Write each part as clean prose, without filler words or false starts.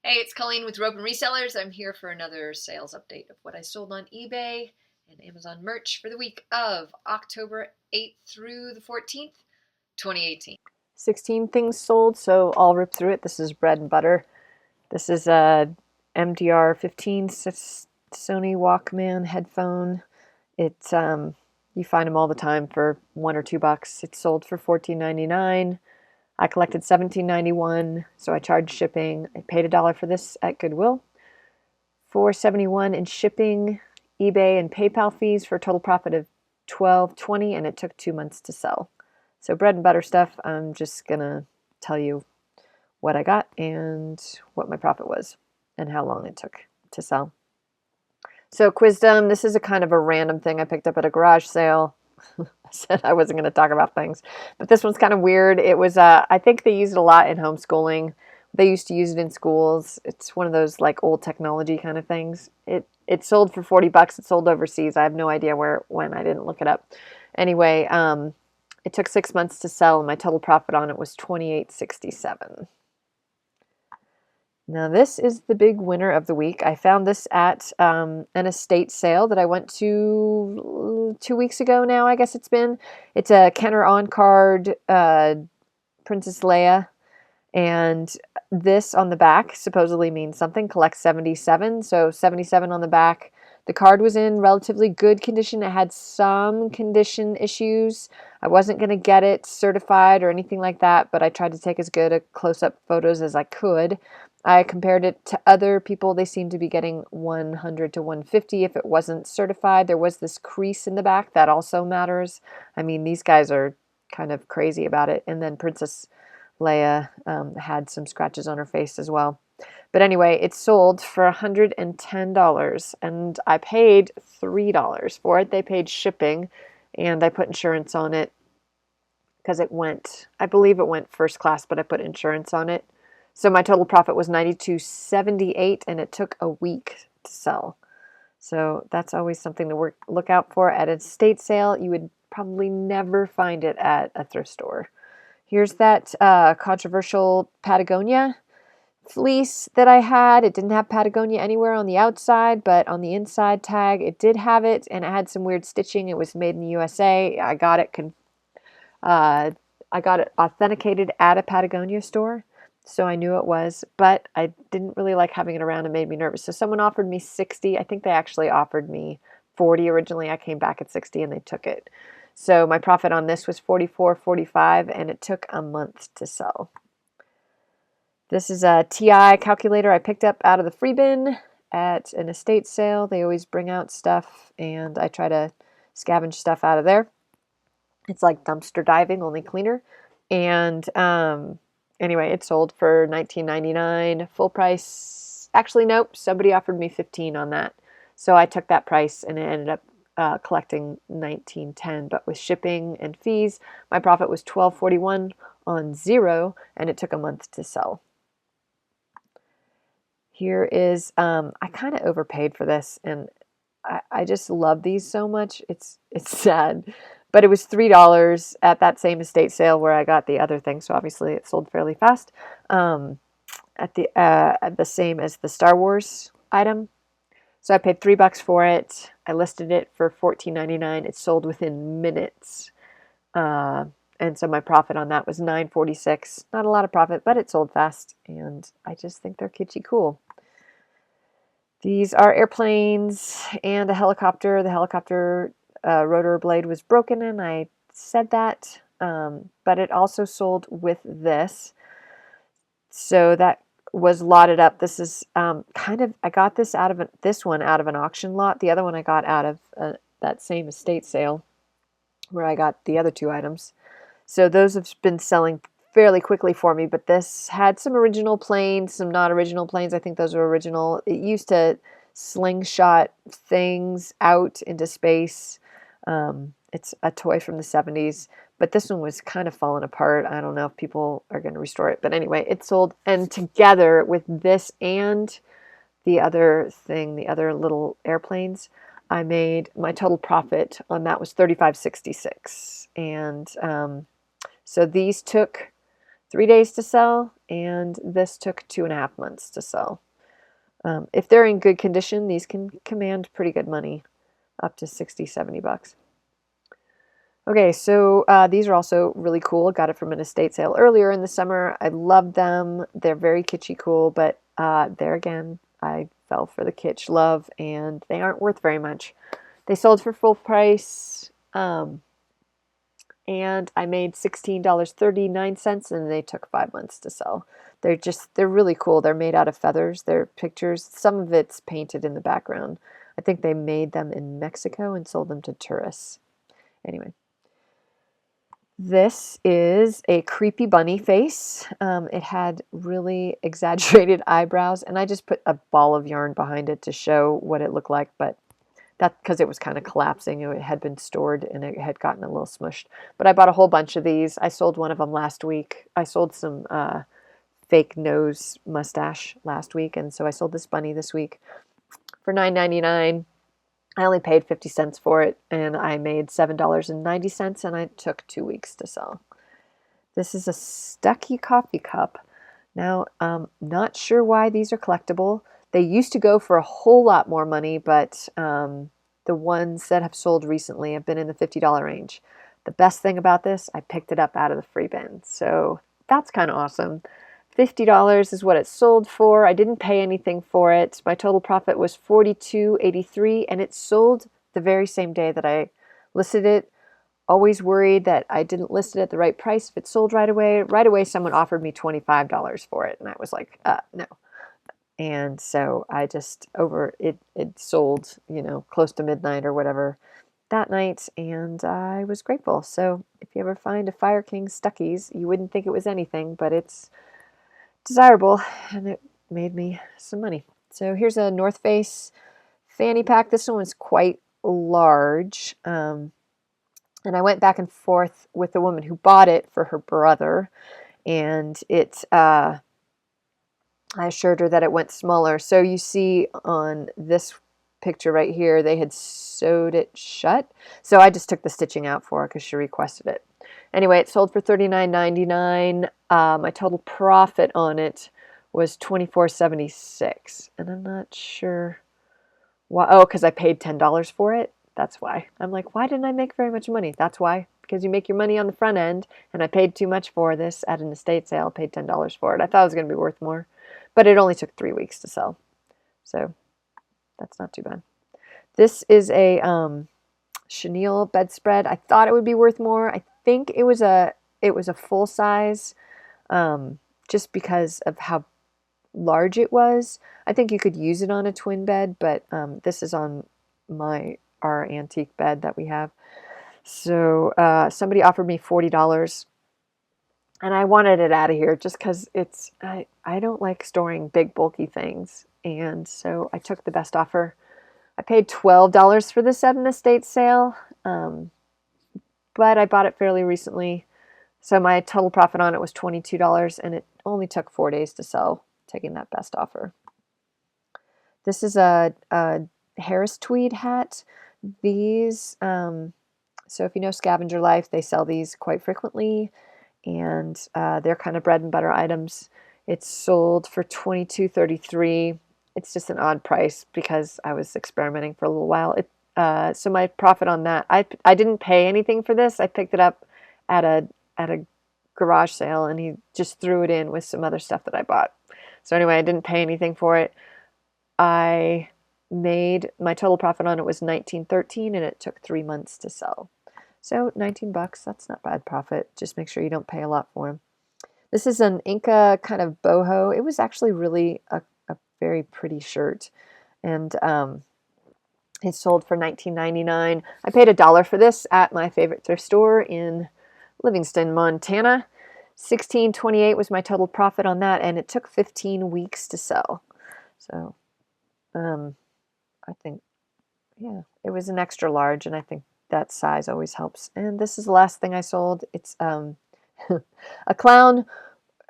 Hey, it's Colleen with Rope and Resellers. I'm here for another sales update of what I sold on eBay and Amazon merch for the week of October 8th through the 14th, 2018. 16 things sold, so I'll rip through it. This is bread and butter. This is a MDR 15 Sony Walkman headphone. It's you find them all the time for $1 or $2. It's sold for $14.99. I collected $17.91, so I charged shipping. I paid $1 for this at Goodwill. $4.71 in shipping, eBay, and PayPal fees for a total profit of $12.20, and it took 2 months to sell. So bread and butter stuff, I'm just going to tell you what I got and what my profit was and how long it took to sell. So Quizdom, this is a kind of a random thing I picked up at a garage sale. I said I wasn't going to talk about things, but this one's kind of weird. It was, I think they use it a lot in homeschooling. They used to use it in schools. It's one of those like old technology kind of things. It sold for $40. It sold overseas. I have no idea where it went. I didn't look it up. Anyway, it took 6 months to sell, and my total profit on it was $28.67. Now this is the big winner of the week. I found this at an estate sale that I went to 2 weeks ago now, I guess it's been. It's a Kenner on-card Princess Leia, and this on the back supposedly means something, collect 77, so 77 on the back. The card was in relatively good condition. It had some condition issues. I wasn't going to get it certified or anything like that, but I tried to take as good a close-up photos as I could. I compared it to other people. They seemed to be getting 100 to 150 if it wasn't certified. There was this crease in the back. That also matters. I mean, these guys are kind of crazy about it. And then Princess Leia had some scratches on her face as well. But anyway, it sold for $110, and I paid $3 for it. They paid shipping, and I put insurance on it because it went, I believe it went first class, but I put insurance on it. So my total profit was $92.78, and it took a week to sell. So that's always something to look out for. At an estate sale, you would probably never find it at a thrift store. Here's that controversial Patagonia fleece that I had. It didn't have Patagonia anywhere on the outside, but on the inside tag, it did have it, and it had some weird stitching. It was made in the USA. I got it authenticated at a Patagonia store. So I knew it was, but I didn't really like having it around. It made me nervous. So someone offered me 60. I think they actually offered me 40 originally. I came back at 60 and they took it. So my profit on this was $44.45, and it took a month to sell. This is a TI calculator I picked up out of the free bin at an estate sale. They always bring out stuff, and I try to scavenge stuff out of there. It's like dumpster diving, only cleaner. And anyway, it sold for $19.99, full price. Actually, nope, somebody offered me $15 on that. So I took that price, and it ended up collecting $19.10. But with shipping and fees, my profit was $12.41 on zero, and it took a month to sell. Here is, I kind of overpaid for this, and I just love these so much. It's sad. But it was $3 at that same estate sale where I got the other thing, so obviously it sold fairly fast. At the same as the Star Wars item. So I paid $3 for it. I listed it for $14.99. It sold within minutes. And so my profit on that was $9.46. Not a lot of profit, but it sold fast, and I just think they're kitschy cool. These are airplanes and a helicopter. The helicopter rotor blade was broken, and I said that, but it also sold with this. So that was lotted up. This is I got this one out of an auction lot. The other one I got out of that same estate sale where I got the other two items. So those have been selling fairly quickly for me, but this had some original planes, some not original planes. I think those were original. It used to slingshot things out into space. It's a toy from the 70s, but this one was kind of falling apart. I don't know if people are going to restore it, but anyway, it sold. And together with this and the other thing, the other little airplanes, I made my total profit on that was $35.66. And so these took 3 days to sell, and this took 2.5 months to sell. If they're in good condition, these can command pretty good money, up to 60, 70 bucks. Okay, so these are also really cool. Got it from an estate sale earlier in the summer. I love them. They're very kitschy cool, but there again, I fell for the Kitsch Love, and they aren't worth very much. They sold for full price, and I made $16.39, and they took 5 months to sell. They're really cool. They're made out of feathers. They're pictures. Some of it's painted in the background. I think they made them in Mexico and sold them to tourists. Anyway. This is a creepy bunny face. It had really exaggerated eyebrows, and I just put a ball of yarn behind it to show what it looked like, but that's because it was kind of collapsing. It had been stored and it had gotten a little smushed. But I bought a whole bunch of these. I sold one of them last week. I sold some fake nose mustache last week, and so I sold this bunny this week for $9.99. I only paid 50 cents for it, and I made $7.90, and I took 2 weeks to sell. This is a Stuckey coffee cup. Now, not sure why these are collectible. They used to go for a whole lot more money, but the ones that have sold recently have been in the $50 range. The best thing about this, I picked it up out of the free bin, so that's kind of awesome. $50 is what it sold for. I didn't pay anything for it. My total profit was $42.83, and it sold the very same day that I listed it. Always worried that I didn't list it at the right price if it sold right away. Right away, someone offered me $25 for it, and I was like, no. And so I just it sold, close to midnight or whatever that night, and I was grateful. So if you ever find a Fire King Stuckies, you wouldn't think it was anything, but it's desirable, and it made me some money. So here's a North Face Fanny Pack. This one was quite large, and I went back and forth with the woman who bought it for her brother, and I assured her that it went smaller. So you see on this picture right here, they had sewed it shut, so I just took the stitching out for her because she requested it. Anyway, it sold for $39.99. My total profit on it was $24.76, and I'm not sure why. Oh, because I paid $10 for it. That's why. I'm like, why didn't I make very much money? That's why. Because you make your money on the front end, and I paid too much for this at an estate sale. Paid $10 for it. I thought it was going to be worth more, but it only took 3 weeks to sell, so that's not too bad. This is a chenille bedspread. I thought it would be worth more. I think it was a full size, just because of how large it was. I think you could use it on a twin bed, but this is on our antique bed that we have. So somebody offered me $40, and I wanted it out of here just because I don't like storing big bulky things, and so I took the best offer. I paid $12 for this at an estate sale, but I bought it fairly recently, so my total profit on it was $22, and it only took 4 days to sell, taking that best offer. This is a Harris tweed hat. These, so if you know Scavenger Life, they sell these quite frequently, and they're kind of bread and butter items. It's sold for $22.33. It's just an odd price because I was experimenting for a little while. So my profit on that, I didn't pay anything for this. I picked it up at a garage sale, and he just threw it in with some other stuff that I bought. So anyway, I didn't pay anything for it. I made my total profit on it was $19.13, and it took 3 months to sell. So $19, that's not bad profit. Just make sure you don't pay a lot for them. This is an Inca kind of boho. It was actually really a very pretty shirt, and it sold for $19.99. I paid $1 for this at my favorite thrift store in Livingston, Montana. $16.28 was my total profit on that, and it took 15 weeks to sell. So I think, yeah, it was an extra large, and I think that size always helps. And this is the last thing I sold. It's a clown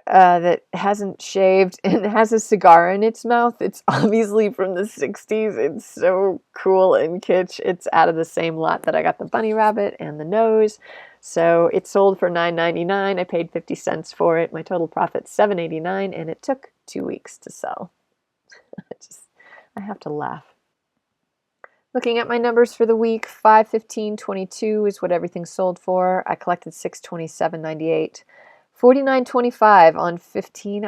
that hasn't shaved and has a cigar in its mouth. It's obviously from the 60s. It's so cool and kitsch. It's out of the same lot that I got the bunny rabbit and the nose. So it sold for $9.99. I paid 50 cents for it. My total profit $7.89, and it took 2 weeks to sell. I have to laugh. Looking at my numbers for the week, $515.22 is what everything sold for. I collected $627.98. $49.25 on 16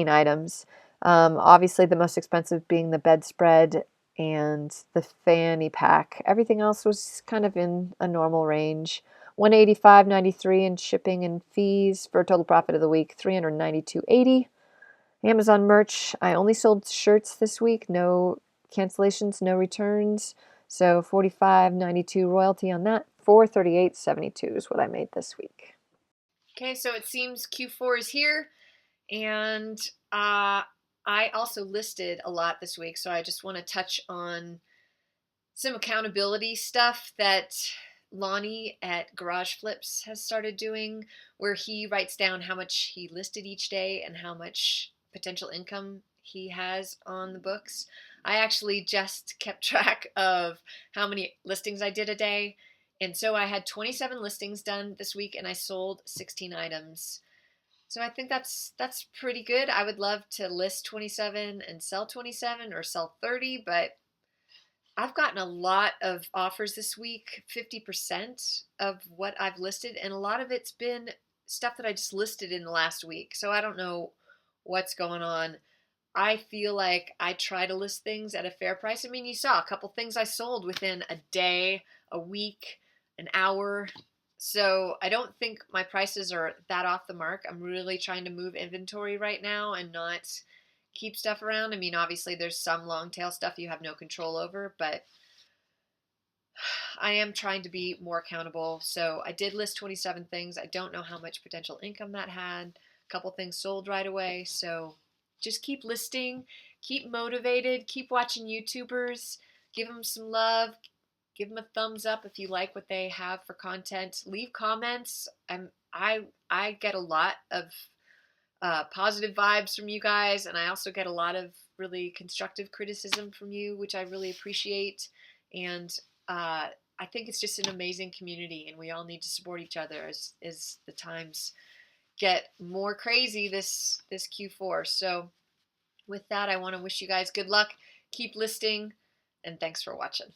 items. Obviously, the most expensive being the bedspread and the Fanny Pack. Everything else was kind of in a normal range. $185.93 in shipping and fees for a total profit of the week, $392.80. Amazon merch. I only sold shirts this week. No cancellations, no returns. So $45.92 royalty on that. $438.72 is what I made this week. Okay, so it seems Q4 is here, and I also listed a lot this week, so I just want to touch on some accountability stuff that Lonnie at Garage Flips has started doing, where he writes down how much he listed each day and how much potential income he has on the books. I actually just kept track of how many listings I did a day. And so I had 27 listings done this week, and I sold 16 items. So I think that's pretty good. I would love to list 27 and sell 27 or sell 30, but I've gotten a lot of offers this week, 50% of what I've listed, and a lot of it's been stuff that I just listed in the last week. So I don't know what's going on. I feel like I try to list things at a fair price. I mean, you saw a couple things I sold within a day, a week, an hour. So I don't think my prices are that off the mark. I'm really trying to move inventory right now and not keep stuff around. I mean, obviously there's some long tail stuff you have no control over, but I am trying to be more accountable. So I did list 27 things. I don't know how much potential income that had. A couple things sold right away. So just keep listing, keep motivated, keep watching YouTubers, give them some love, give them a thumbs up if you like what they have for content. Leave comments. I get a lot of positive vibes from you guys, and I also get a lot of really constructive criticism from you, which I really appreciate. And I think it's just an amazing community, and we all need to support each other as the times get more crazy this Q4. So with that, I want to wish you guys good luck. Keep listing, and thanks for watching.